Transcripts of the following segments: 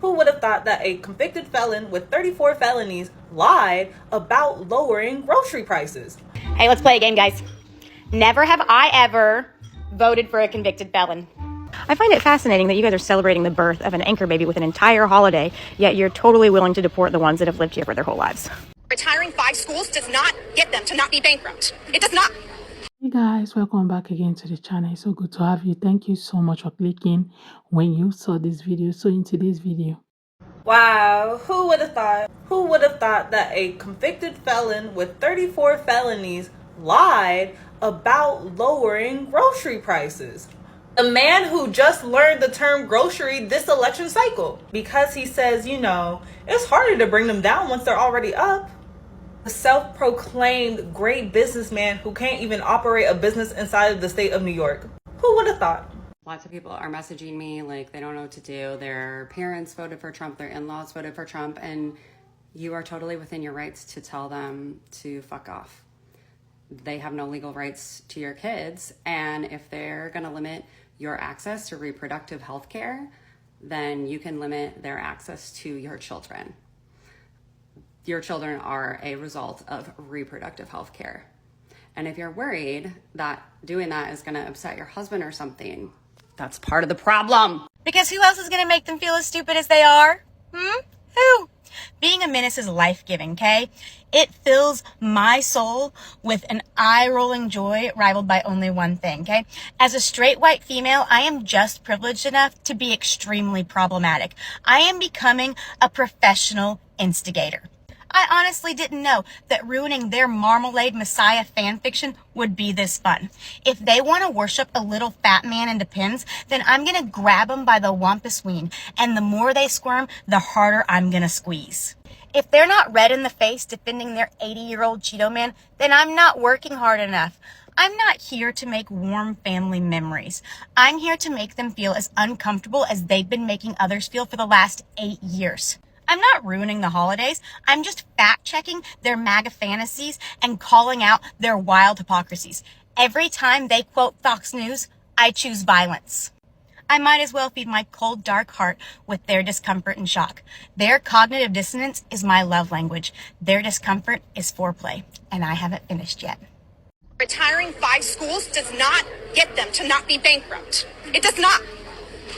Who would have thought that a convicted felon with 34 felonies lied about lowering grocery prices? Hey, let's play a game, guys. Never have I ever voted for a convicted felon. I find it fascinating that you guys are celebrating the birth of an anchor baby with an entire holiday, yet you're totally willing to deport the ones that have lived here for their whole lives. Retiring 5 schools does not get them to not be bankrupt. It does not. Hey guys, welcome back again to the channel. It's so good to have you. Thank you so much for clicking when you saw this video. So in today's video, Wow, who would have thought? Who would have thought that a convicted felon with 34 felonies lied about lowering grocery prices? The man who just learned the term grocery this election cycle because he says, it's harder to bring them down once they're already up. A self-proclaimed great businessman who can't even operate a business inside of the state of New York. Who would have thought? Lots of people are messaging me like they don't know what to do. Their parents voted for Trump, their in-laws voted for Trump, and you are totally within your rights to tell them to fuck off. They have no legal rights to your kids, and if they're gonna limit your access to reproductive health care, then you can limit their access to your children. Your children are a result of reproductive health care. And if you're worried that doing that is gonna upset your husband or something, that's part of the problem. Because who else is going to make them feel as stupid as they are? Who? Being a menace is life-giving, okay? It fills my soul with an eye-rolling joy rivaled by only one thing, okay? As a straight white female, I am just privileged enough to be extremely problematic. I am becoming a professional instigator. I honestly didn't know that ruining their Marmalade Messiah fan fiction would be this fun. If they want to worship a little fat man in Depends, then I'm going to grab them by the wampus ween, and the more they squirm, the harder I'm going to squeeze. If they're not red in the face defending their 80-year-old Cheeto man, then I'm not working hard enough. I'm not here to make warm family memories. I'm here to make them feel as uncomfortable as they've been making others feel for the last 8 years. I'm not ruining the holidays. I'm just fact-checking their MAGA fantasies and calling out their wild hypocrisies. Every time they quote Fox News, I choose violence. I might as well feed my cold, dark heart with their discomfort and shock. Their cognitive dissonance is my love language. Their discomfort is foreplay, and I haven't finished yet. Retiring 5 schools does not get them to not be bankrupt. It does not.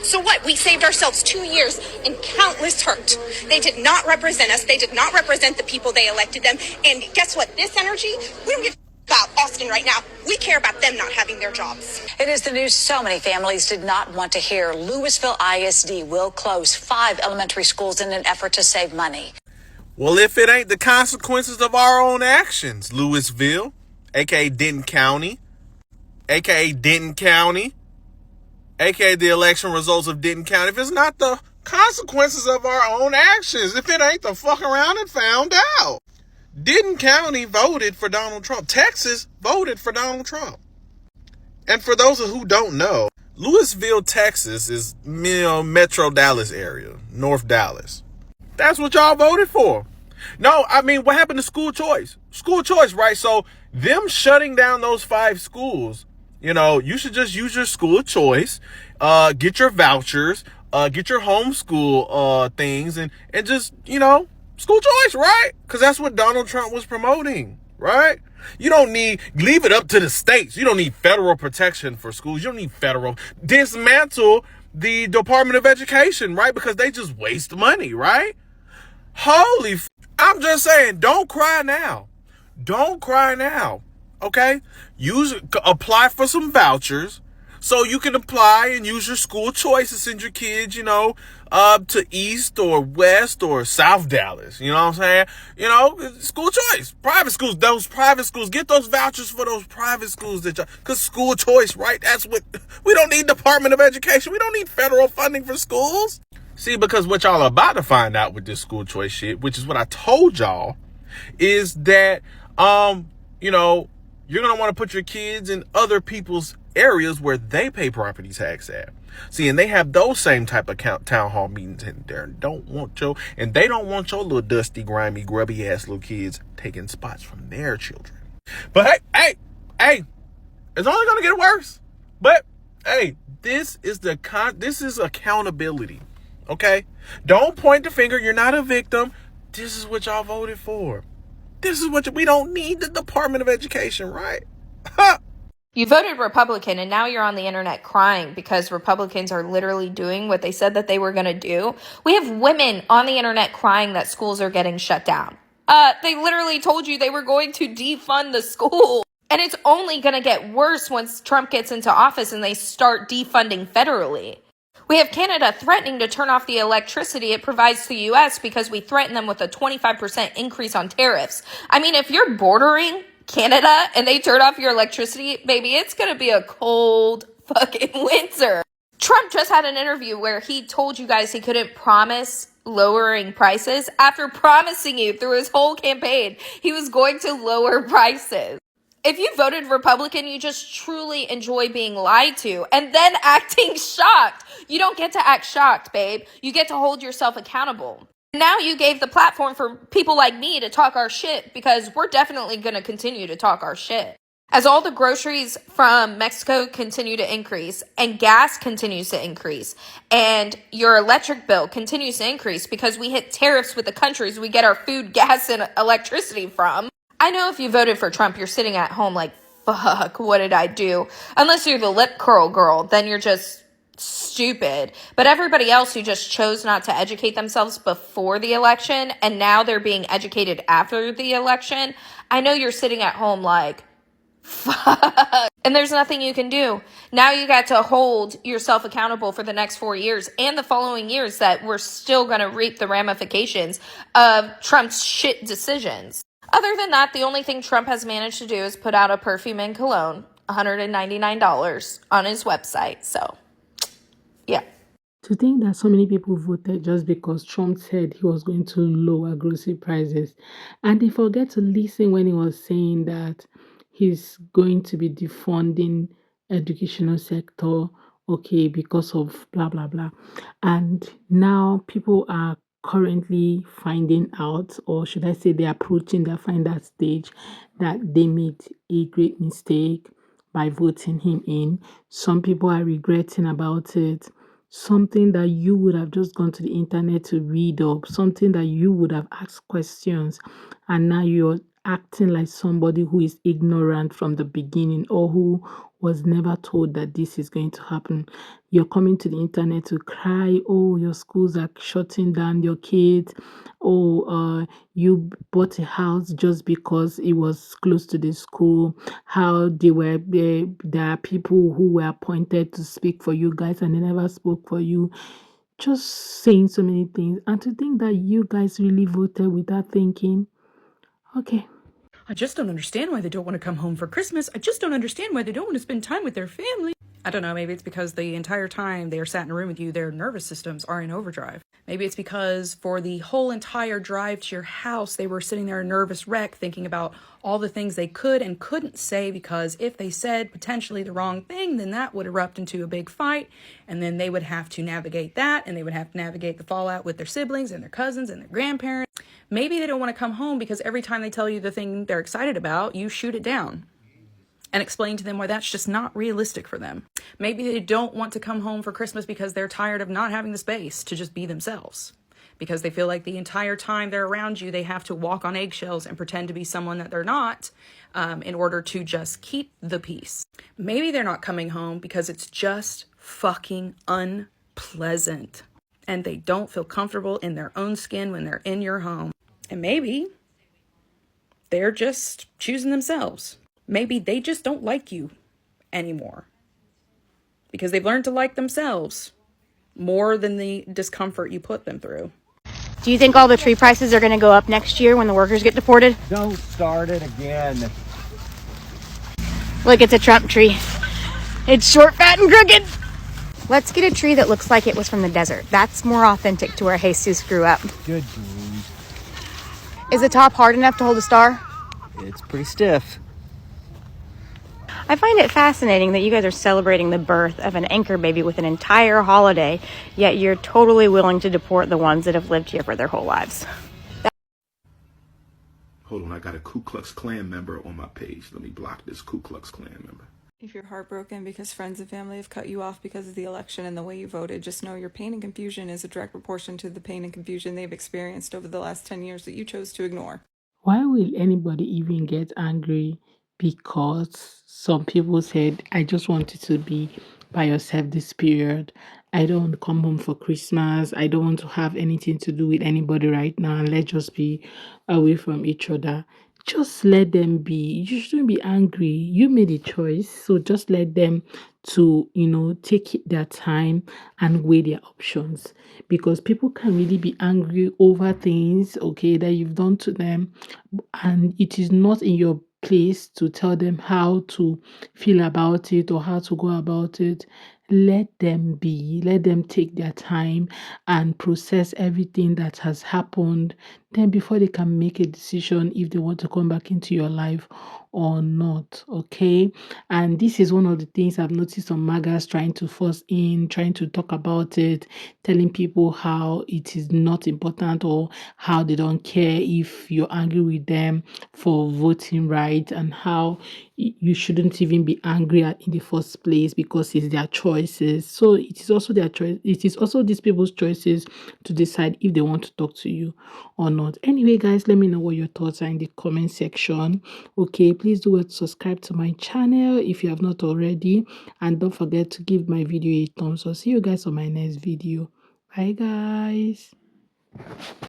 So what? We saved ourselves 2 years and countless hurt. They did not represent us. They did not represent the people they elected them. And guess what? This energy, we don't give about Austin right now. We care about them not having their jobs. It is the news so many families did not want to hear. Louisville ISD will close 5 elementary schools in an effort to save money. Well, if it ain't the consequences of our own actions, Louisville, aka Denton County, aka the election results of Denton County, if it's not the consequences of our own actions, if it ain't the fuck around and found out. Denton County voted for Donald Trump. Texas voted for Donald Trump. And for those who don't know, Louisville, Texas is Metro Dallas area, North Dallas. That's what y'all voted for. No, I mean, what happened to school choice? School choice, right? So them shutting down those 5 schools, you should just use your school of choice, get your vouchers, get your homeschool things, and just, school choice, right? Because that's what Donald Trump was promoting, right? You don't leave it up to the states. You don't need federal protection for schools. You don't need dismantle the Department of Education, right? Because they just waste money, right? I'm just saying, don't cry now. Don't cry now. Okay, apply for some vouchers so you can apply and use your school choice to send your kids, to East or West or South Dallas. You know what I'm saying? School choice, private schools, get those vouchers for those private schools because school choice, right? We don't need Department of Education. We don't need federal funding for schools. See, because what y'all are about to find out with this school choice shit, which is what I told y'all, is that, you're going to want to put your kids in other people's areas where they pay property tax at. See, and they have those same type of town hall meetings in there. And they don't want your little dusty, grimy, grubby ass little kids taking spots from their children. But hey, it's only going to get worse. But hey, this is accountability. Okay? Don't point the finger. You're not a victim. This is what y'all voted for. This is what we don't need the Department of Education, right? You voted Republican and now you're on the internet crying because Republicans are literally doing what they said that they were going to do. We have women on the internet crying that schools are getting shut down. They literally told you they were going to defund the school. And it's only going to get worse once Trump gets into office and they start defunding federally. We have Canada threatening to turn off the electricity it provides to the U.S. because we threaten them with a 25% increase on tariffs. I mean, if you're bordering Canada and they turn off your electricity, baby, it's going to be a cold fucking winter. Trump just had an interview where he told you guys he couldn't promise lowering prices after promising you through his whole campaign he was going to lower prices. If you voted Republican, you just truly enjoy being lied to and then acting shocked. You don't get to act shocked, babe. You get to hold yourself accountable. Now you gave the platform for people like me to talk our shit because we're definitely going to continue to talk our shit. As all the groceries from Mexico continue to increase and gas continues to increase and your electric bill continues to increase because we hit tariffs with the countries we get our food, gas, and electricity from. I know if you voted for Trump, you're sitting at home like, fuck, what did I do? Unless you're the lip curl girl, then you're just stupid. But everybody else who just chose not to educate themselves before the election and now they're being educated after the election, I know you're sitting at home like, fuck. And there's nothing you can do. Now you got to hold yourself accountable for the next 4 years and the following years that we're still going to reap the ramifications of Trump's shit decisions. Other than that, the only thing Trump has managed to do is put out a perfume and cologne, $199 on his website. So, yeah. To think that so many people voted just because Trump said he was going to lower grocery prices, and they forget to listen when he was saying that he's going to be defunding educational sector, okay, because of blah blah blah. And now people are currently finding out, or should I say they're approaching their finder stage, that they made a great mistake by voting him in. Some people are regretting about it. Something that you would have just gone to the internet to read up, something that you would have asked questions, and now you're acting like somebody who is ignorant from the beginning or who was never told that this is going to happen. You're coming to the internet to cry, oh, your schools are shutting down your kids, oh, you bought a house just because it was close to the school, how there are people who were appointed to speak for you guys and they never spoke for you. Just saying so many things. And to think that you guys really voted without thinking, okay. I just don't understand why they don't want to come home for Christmas. I just don't understand why they don't want to spend time with their family. I don't know, maybe it's because the entire time they are sat in a room with you, their nervous systems are in overdrive. Maybe it's because for the whole entire drive to your house, they were sitting there a nervous wreck thinking about all the things they could and couldn't say, because if they said potentially the wrong thing, then that would erupt into a big fight, and then they would have to navigate that, and they would have to navigate the fallout with their siblings and their cousins and their grandparents. Maybe they don't want to come home because every time they tell you the thing they're excited about, you shoot it down and explain to them why that's just not realistic for them. Maybe they don't want to come home for Christmas because they're tired of not having the space to just be themselves, because they feel like the entire time they're around you, they have to walk on eggshells and pretend to be someone that they're not in order to just keep the peace. Maybe they're not coming home because it's just fucking unpleasant and they don't feel comfortable in their own skin when they're in your home. And maybe they're just choosing themselves. Maybe they just don't like you anymore because they've learned to like themselves more than the discomfort you put them through. Do you think all the tree prices are going to go up next year when the workers get deported? Don't start it again. Look, it's a Trump tree. It's short, fat, and crooked. Let's get a tree that looks like it was from the desert. That's more authentic to where Jesus grew up. Good grief. Is the top hard enough to hold a star? It's pretty stiff. I find it fascinating that you guys are celebrating the birth of an anchor baby with an entire holiday, yet you're totally willing to deport the ones that have lived here for their whole lives. Hold on, I got a Ku Klux Klan member on my page. Let me block this Ku Klux Klan member. If you're heartbroken because friends and family have cut you off because of the election and the way you voted, just know your pain and confusion is a direct proportion to the pain and confusion they've experienced over the last 10 years that you chose to ignore. Why will anybody even get angry because some people said, I just wanted to be by yourself this period. I don't want to come home for Christmas. I don't want to have anything to do with anybody right now. And let's just be away from each other. Just let them be. You shouldn't be angry. You made a choice. So just let them to, take their time and weigh their options. Because people can really be angry over things, okay, that you've done to them, and it is not in your place to tell them how to feel about it or how to go about it. Let them be, let them take their time and process everything that has happened. Then, before they can make a decision if they want to come back into your life or not, okay? And this is one of the things I've noticed on MAGAs trying to force in, trying to talk about it, telling people how it is not important or how they don't care if you're angry with them for voting right, and how you shouldn't even be angry in the first place because it's their choices. So it is also their choice. It is also these people's choices to decide if they want to talk to you or not. Anyway, guys, let me know what your thoughts are in the comment section. Okay, please do subscribe to my channel if you have not already, and don't forget to give my video a thumbs up. See you guys on my next video. Bye, guys.